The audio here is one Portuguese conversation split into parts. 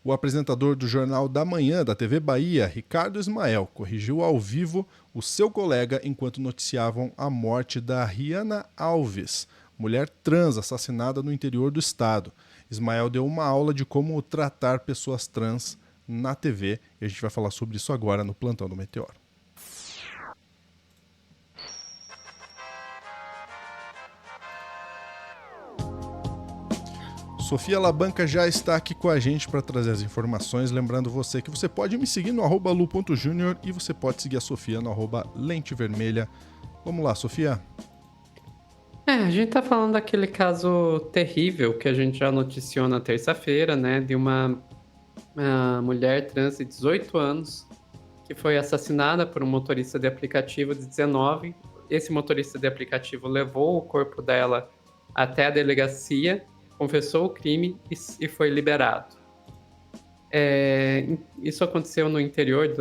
O apresentador do Jornal da Manhã da TV Bahia, Ricardo Ismael, corrigiu ao vivo o seu colega enquanto noticiavam a morte da Rihanna Alves, mulher trans assassinada no interior do estado. Ismael deu uma aula de como tratar pessoas trans na TV e a gente vai falar sobre isso agora no Plantão do Meteoro. Sofia Labanca já está aqui com a gente para trazer as informações. Lembrando você que você pode me seguir no @lu.junior e você pode seguir a Sofia no @lentevermelha. Vamos lá, Sofia. A gente tá falando daquele caso terrível que a gente já noticiou na terça-feira, né? De uma mulher trans de 18 anos que foi assassinada por um motorista de aplicativo de 19. Esse motorista de aplicativo levou o corpo dela até a delegacia, confessou o crime e foi liberado. Isso aconteceu no interior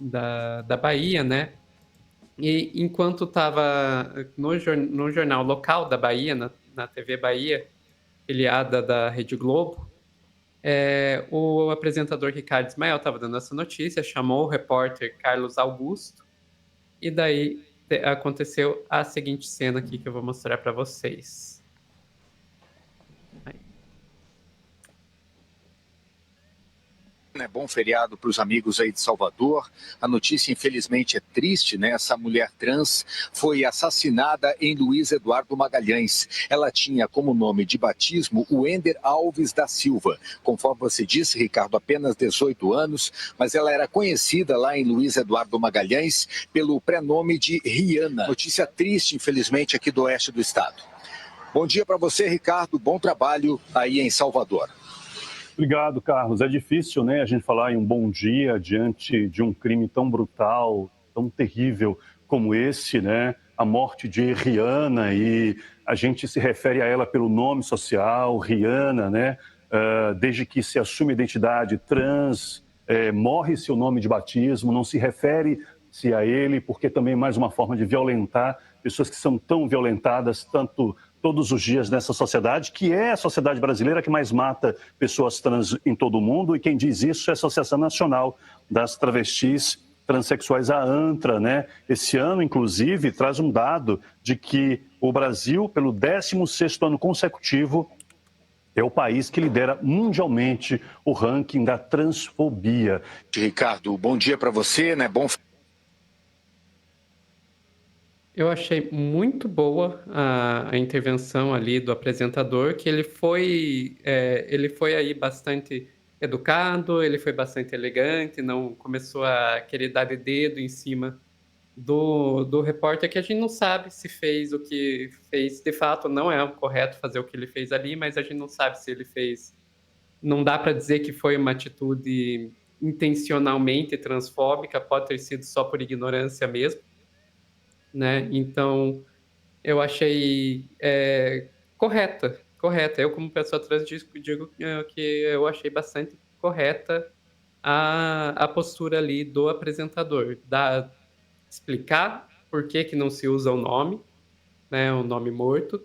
da Bahia, né? E enquanto estava no jornal local da Bahia, na TV Bahia, filiada da Rede Globo, o apresentador Ricardo Ismael estava dando essa notícia, chamou o repórter Carlos Augusto, e daí aconteceu a seguinte cena aqui que eu vou mostrar para vocês. Bom feriado para os amigos aí de Salvador. A notícia, infelizmente, é triste, né? Essa mulher trans foi assassinada em Luiz Eduardo Magalhães. Ela tinha como nome de batismo o Ender Alves da Silva. Conforme você disse, Ricardo, apenas 18 anos, mas ela era conhecida lá em Luiz Eduardo Magalhães pelo prenome de Rihanna. Notícia triste, infelizmente, aqui do oeste do estado. Bom dia para você, Ricardo. Bom trabalho aí em Salvador. Obrigado, Carlos. É difícil, né, a gente falar em um bom dia diante de um crime tão brutal, tão terrível como esse, né? A morte de Rihanna, e a gente se refere a ela pelo nome social, Rihanna, né? Desde que se assume a identidade trans, morre seu nome de batismo, não se refere-se a ele, porque também é mais uma forma de violentar pessoas que são tão violentadas tanto todos os dias nessa sociedade, que é a sociedade brasileira que mais mata pessoas trans em todo o mundo, e quem diz isso é a Associação Nacional das Travestis Transsexuais, a ANTRA, né? Esse ano, inclusive, traz um dado de que o Brasil, pelo 16º ano consecutivo, é o país que lidera mundialmente o ranking da transfobia. Ricardo, bom dia para você, né? Eu achei muito boa a intervenção ali do apresentador, que ele foi aí bastante educado, ele foi bastante elegante, não começou a querer dar de dedo em cima do repórter, que a gente não sabe se fez o que fez. De fato, não é correto fazer o que ele fez ali, mas a gente não sabe se ele fez. Não dá para dizer que foi uma atitude intencionalmente transfóbica, pode ter sido só por ignorância mesmo, né? Então, eu achei correta. Eu, como pessoa trans, digo que eu achei bastante correta a postura ali do apresentador, explicar por que que não se usa o nome, né, o nome morto,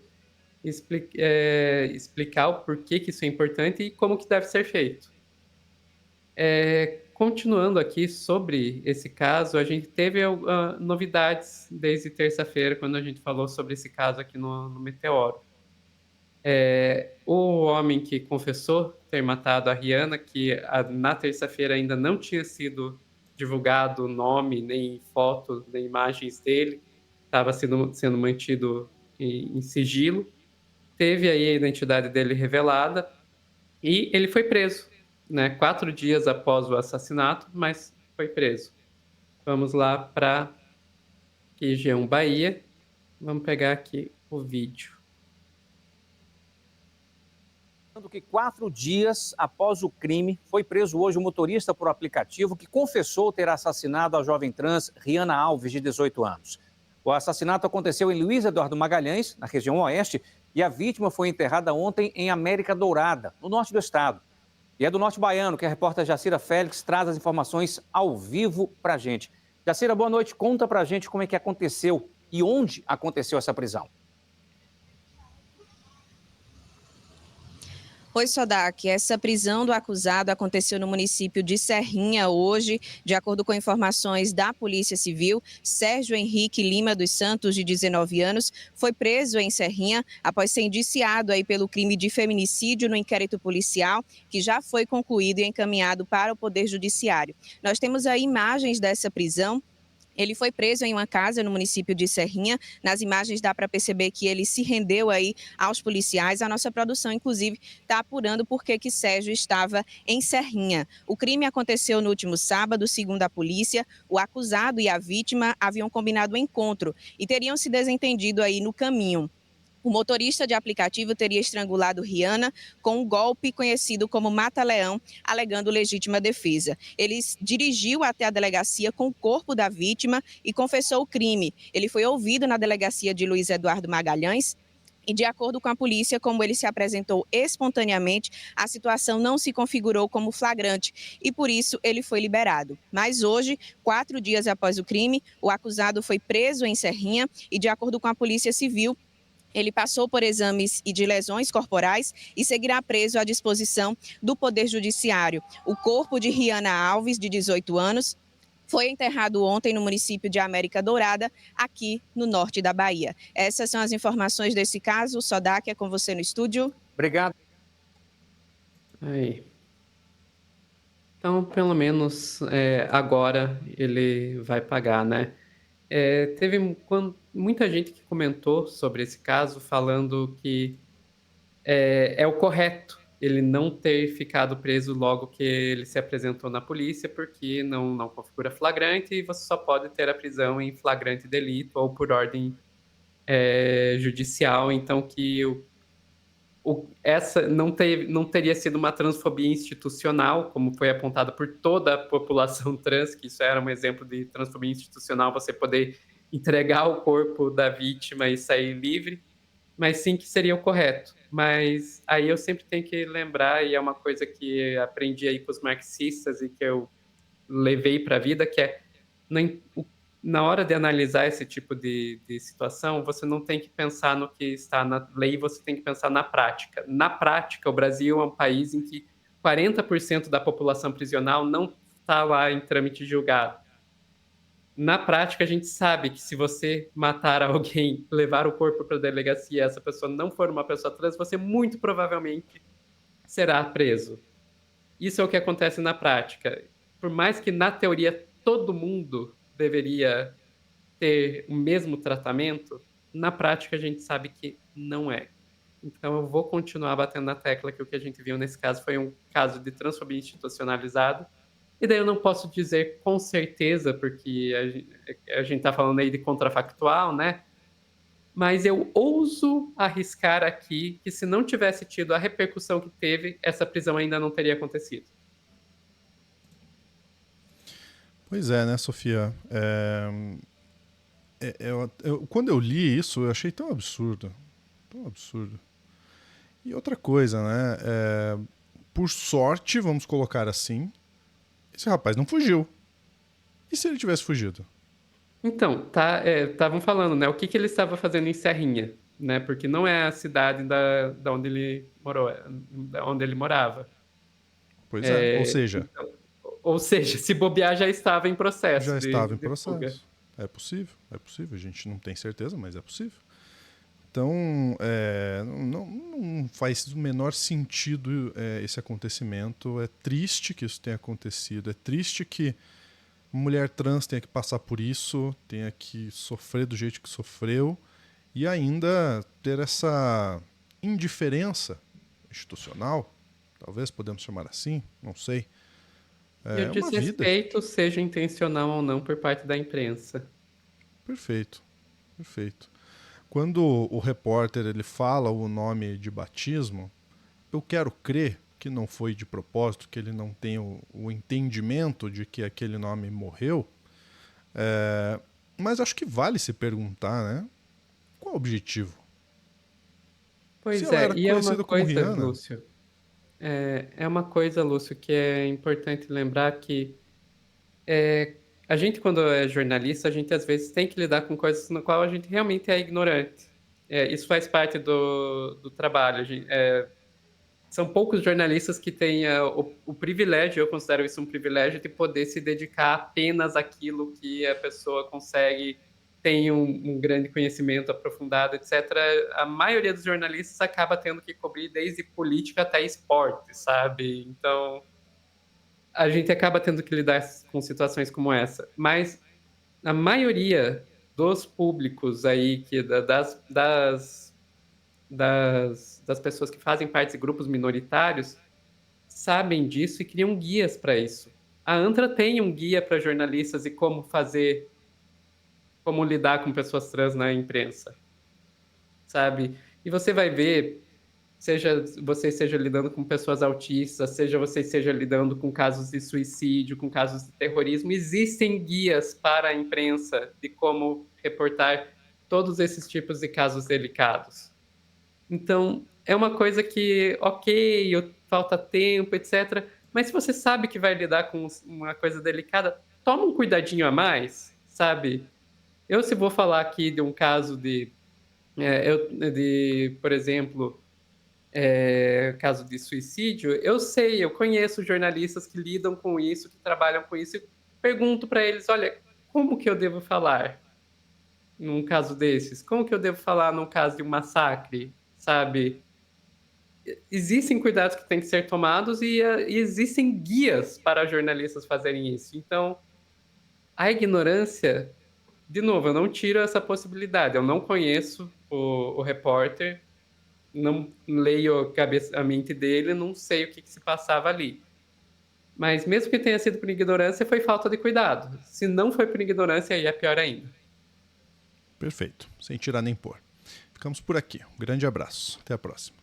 explicar o porquê que isso é importante e como que deve ser feito. Continuando aqui sobre esse caso, a gente teve novidades desde terça-feira, quando a gente falou sobre esse caso aqui no Meteoro. O homem que confessou ter matado a Rihanna, que na terça-feira ainda não tinha sido divulgado o nome, nem foto, nem imagens dele, estava sendo mantido em sigilo, teve aí a identidade dele revelada e ele foi preso, né? 4 dias após o assassinato, mas foi preso. Vamos lá para região Bahia. Vamos pegar aqui o vídeo. Que 4 dias após o crime, foi preso hoje o motorista por aplicativo que confessou ter assassinado a jovem trans Rihanna Alves, de 18 anos. O assassinato aconteceu em Luiz Eduardo Magalhães, na região oeste, e a vítima foi enterrada ontem em América Dourada, no norte do estado. E é do norte baiano que a repórter Jacira Félix traz as informações ao vivo para a gente. Jacira, boa noite. Conta para a gente como é que aconteceu e onde aconteceu essa prisão. Oi, Sodak. Essa prisão do acusado aconteceu no município de Serrinha hoje. De acordo com informações da Polícia Civil, Sérgio Henrique Lima dos Santos, de 19 anos, foi preso em Serrinha após ser indiciado aí pelo crime de feminicídio no inquérito policial, que já foi concluído e encaminhado para o Poder Judiciário. Nós temos aí imagens dessa prisão. Ele foi preso em uma casa no município de Serrinha. Nas imagens dá para perceber que ele se rendeu aí aos policiais. A nossa produção, inclusive, está apurando por que Sérgio estava em Serrinha. O crime aconteceu no último sábado, segundo a polícia. O acusado e a vítima haviam combinado um encontro e teriam se desentendido aí no caminho. O motorista de aplicativo teria estrangulado Rihanna com um golpe conhecido como mata-leão, alegando legítima defesa. Ele dirigiu até a delegacia com o corpo da vítima e confessou o crime. Ele foi ouvido na delegacia de Luiz Eduardo Magalhães. E, de acordo com a polícia, como ele se apresentou espontaneamente, a situação não se configurou como flagrante e, por isso, ele foi liberado. Mas hoje, 4 dias após o crime, o acusado foi preso em Serrinha e, de acordo com a Polícia Civil, ele passou por exames de lesões corporais e seguirá preso à disposição do Poder Judiciário. O corpo de Rihanna Alves, de 18 anos, foi enterrado ontem no município de América Dourada, aqui no norte da Bahia. Essas são as informações desse caso. Sodak, é com você no estúdio. Obrigado. Aí. Então, pelo menos agora ele vai pagar, né? Teve muita gente que comentou sobre esse caso, falando que é o correto ele não ter ficado preso logo que ele se apresentou na polícia, porque não configura flagrante e você só pode ter a prisão em flagrante delito ou por ordem judicial. Então, que essa não teria sido uma transfobia institucional, como foi apontado por toda a população trans, que isso era um exemplo de transfobia institucional, você poder entregar o corpo da vítima e sair livre, mas sim que seria o correto. Mas aí eu sempre tenho que lembrar, e é uma coisa que aprendi aí com os marxistas e que eu levei para a vida, que é na hora de analisar esse tipo de situação, você não tem que pensar no que está na lei, você tem que pensar na prática. Na prática, o Brasil é um país em que 40% da população prisional não está lá em trâmite julgado. Na prática, a gente sabe que se você matar alguém, levar o corpo para a delegacia e essa pessoa não for uma pessoa trans, você muito provavelmente será preso. Isso é o que acontece na prática. Por mais que, na teoria, todo mundo deveria ter o mesmo tratamento, na prática a gente sabe que não é. Então eu vou continuar batendo na tecla que o que a gente viu nesse caso foi um caso de transfobia institucionalizada. E daí eu não posso dizer com certeza, porque a gente está falando aí de contrafactual, né? Mas eu ouso arriscar aqui que se não tivesse tido a repercussão que teve, essa prisão ainda não teria acontecido. Pois é, né, Sofia? Quando eu li isso, eu achei tão absurdo. Tão absurdo. E outra coisa, né? Por sorte, vamos colocar assim, esse rapaz não fugiu. E se ele tivesse fugido? Então, estavam falando, né? O que ele estava fazendo em Serrinha, né? Porque não é a cidade da onde ele morou, da onde ele morava. Pois é, ou seja... Então, ou seja, se bobear, já estava em processo. Já estava em de fuga. processo. É possível. A gente não tem certeza, mas é possível. Então, não faz o menor sentido esse acontecimento. É triste que isso tenha acontecido. É triste que mulher trans tenha que passar por isso, tenha que sofrer do jeito que sofreu e ainda ter essa indiferença institucional, talvez podemos chamar assim, não sei. E o desrespeito, seja intencional ou não, por parte da imprensa. Perfeito, perfeito. Quando o repórter ele fala o nome de batismo, eu quero crer que não foi de propósito, que ele não tem o entendimento de que aquele nome morreu, mas acho que vale se perguntar, né? Qual o objetivo? Pois Se ela era e é uma conhecida como coisa, Rihanna. Lúcio, é uma coisa, Lúcio, que é importante lembrar que a gente, quando é jornalista, a gente às vezes tem que lidar com coisas no qual a gente realmente é ignorante. Isso faz parte do trabalho. são poucos jornalistas que têm o privilégio, eu considero isso um privilégio, de poder se dedicar apenas àquilo que a pessoa consegue, tem um grande conhecimento aprofundado, etc. A maioria dos jornalistas acaba tendo que cobrir desde política até esporte, sabe? Então, a gente acaba tendo que lidar com situações como essa. Mas a maioria dos públicos aí, das pessoas que fazem parte de grupos minoritários, sabem disso e criam guias para isso. A ANTRA tem um guia para jornalistas e como lidar com pessoas trans na imprensa, sabe? E você vai ver, seja você esteja lidando com pessoas autistas, seja você esteja lidando com casos de suicídio, com casos de terrorismo, existem guias para a imprensa de como reportar todos esses tipos de casos delicados. Então, é uma coisa que, ok, falta tempo, etc. Mas se você sabe que vai lidar com uma coisa delicada, toma um cuidadinho a mais, sabe? Se vou falar aqui de um caso por exemplo, caso de suicídio, eu conheço jornalistas que lidam com isso, que trabalham com isso, e pergunto para eles, olha, como que eu devo falar num caso desses? Como que eu devo falar num caso de um massacre, sabe? Existem cuidados que têm que ser tomados e existem guias para jornalistas fazerem isso. Então, a ignorância, de novo, eu não tiro essa possibilidade. Eu não conheço o repórter, não leio a mente dele, não sei o que se passava ali. Mas mesmo que tenha sido por ignorância, foi falta de cuidado. Se não foi por ignorância, aí é pior ainda. Perfeito, sem tirar nem pôr. Ficamos por aqui. Um grande abraço. Até a próxima.